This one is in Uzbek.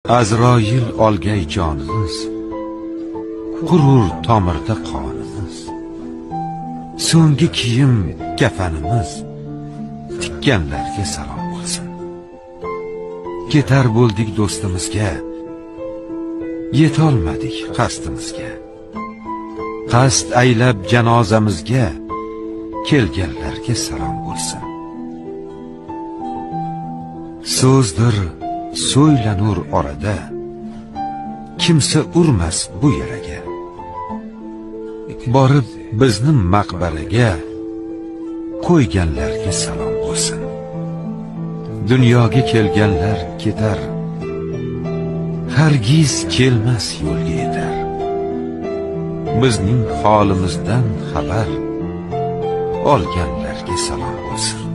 Azroil olgay jonimiz, qurur tomirda qonimiz. So'nggi kiyim kafanimiz, tikkanlarga salom bo'lsin. Ketar bo'ldik do'stimizga, yetolmadik qasdimizga. Qasd aylab janozamizga, kelganlarga salom bo'lsin. So'zdir so'ylanur orada, kimsa urmas bu yaraga. Borib bizni maqbaraga, qo'yganlarga salom bo'lsin. Dunyoga kelganlar ketar, hargiz kelmas yo'lga yetar. Bizning holimizdan xabar olganlarga salom bo'lsin.